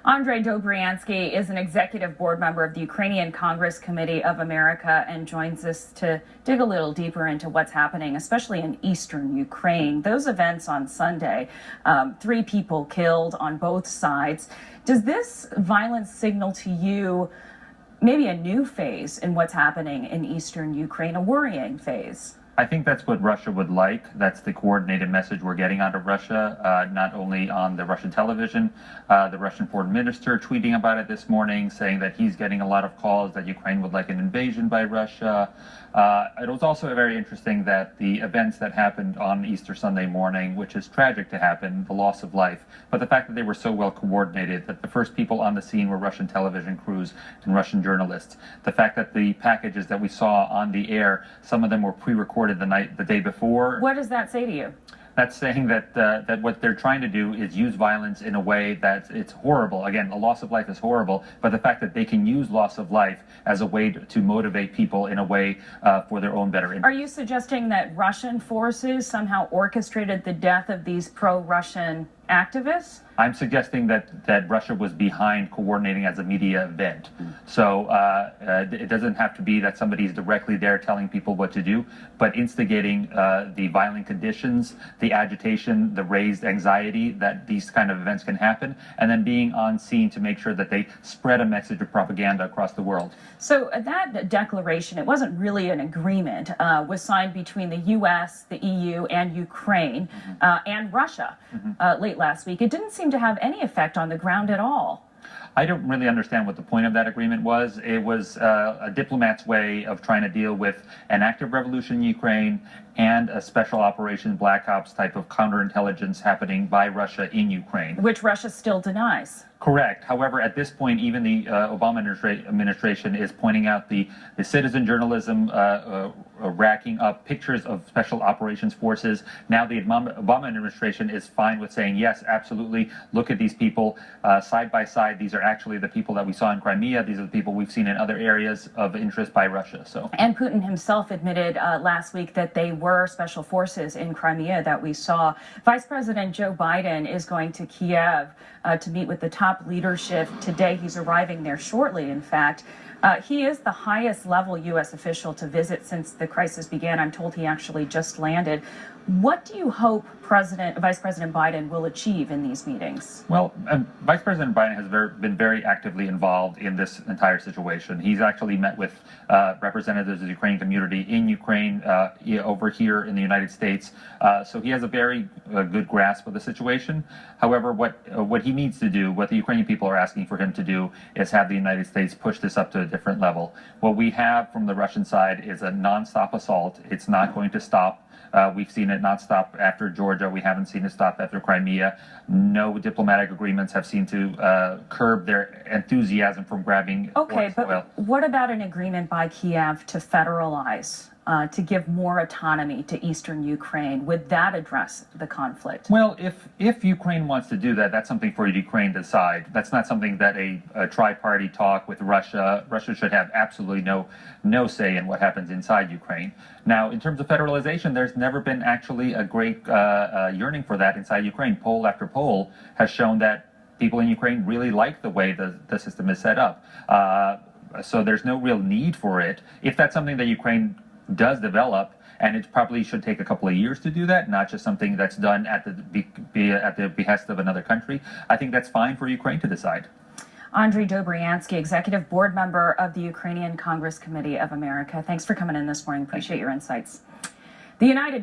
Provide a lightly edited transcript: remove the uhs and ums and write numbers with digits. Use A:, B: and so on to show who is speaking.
A: Andrij Dobriansky is an executive board member of the Ukrainian Congress Committee of America and joins us to dig a little deeper into what's happening, especially in eastern Ukraine. Those events on Sunday, 3 people killed on both sides. Does this violence signal to you maybe a new phase in what's happening in eastern Ukraine, a worrying phase?
B: I think that's what Russia would like. That's the coordinated message we're getting out of Russia, not only on the Russian television. The Russian foreign minister tweeting about it this morning, saying that he's getting a lot of calls that Ukraine would like an invasion by Russia. It was also very interesting that the events that happened on Easter Sunday morning, which is tragic to happen, the loss of life, but the fact that they were so well coordinated, that the first people on the scene were Russian television crews and Russian journalists. The fact that the packages that we saw on the air, some of them were pre-recorded the day before.
A: What does that say to you?
B: That's saying that that what they're trying to do is use violence in a way that it's horrible. Again, a loss of life is horrible, but the fact that they can use loss of life as a way to motivate people in a way for their own better interest.
A: Are you suggesting that Russian forces somehow orchestrated the death of these pro-Russian activists?
B: I'm suggesting that Russia was behind coordinating as a media event. So it doesn't have to be that somebody's directly there telling people what to do, but instigating the violent conditions, the agitation, the raised anxiety that these kind of events can happen, and then being on scene to make sure that they spread a message of propaganda across the world.
A: So that declaration, it wasn't really an agreement, was signed between the U.S., the EU, and Ukraine, and Russia late last week. It didn't seem to have any effect on the ground at all.
B: I don't really understand what the point of that agreement was. It was a diplomat's way of trying to deal with an active revolution in Ukraine and a special operation Black Ops type of counterintelligence happening by Russia in Ukraine.
A: Which Russia still denies.
B: Correct. However, at this point, even the Obama administration is pointing out the citizen journalism racking up pictures of special operations forces. Now the Obama administration is fine with saying, yes, absolutely, look at these people side by side. These are actually the people that we saw in Crimea. These are the people we've seen in other areas of interest by Russia. So.
A: And Putin himself admitted last week that they were special forces in Crimea that we saw. Vice President Joe Biden is going to Kiev to meet with the top leadership today. He's arriving there shortly, in fact. He is the highest level U.S. official to visit since the crisis began. I'm told he actually just landed. What do you hope Vice President Biden will achieve in these meetings?
B: Well, Vice President Biden has been very actively involved in this entire situation. He's actually met with representatives of the Ukrainian community in Ukraine, over here in the United States. So he has a very good grasp of the situation. However, what he needs to do, what the Ukrainian people are asking for him to do, is have the United States push this up to a different level. What we have from the Russian side is a nonstop assault. It's not going to stop. We've seen it not stop after Georgia. We haven't seen it stop after Crimea. No diplomatic agreements have seemed to curb their enthusiasm from grabbing
A: Okay, but
B: oil.
A: What about an agreement by Kiev to federalize, to give more autonomy to eastern Ukraine? Would that address the conflict?
B: Well, if Ukraine wants to do that, that's something for Ukraine to decide. That's not something that a tri-party talk with Russia. Russia should have absolutely no say in what happens inside Ukraine. Now, in terms of federalization, there's never been actually a great yearning for that inside Ukraine. Poll after poll has shown that people in Ukraine really like the way the system is set up. So there's no real need for it. If that's something that Ukraine does develop, and it probably should take a couple of years to do that, not just something that's done at the behest of another country, I think that's fine for Ukraine to decide.
A: Andrij Dobriansky, executive board member of the Ukrainian Congress Committee of America. Thanks for coming in this morning. Appreciate your insights. The United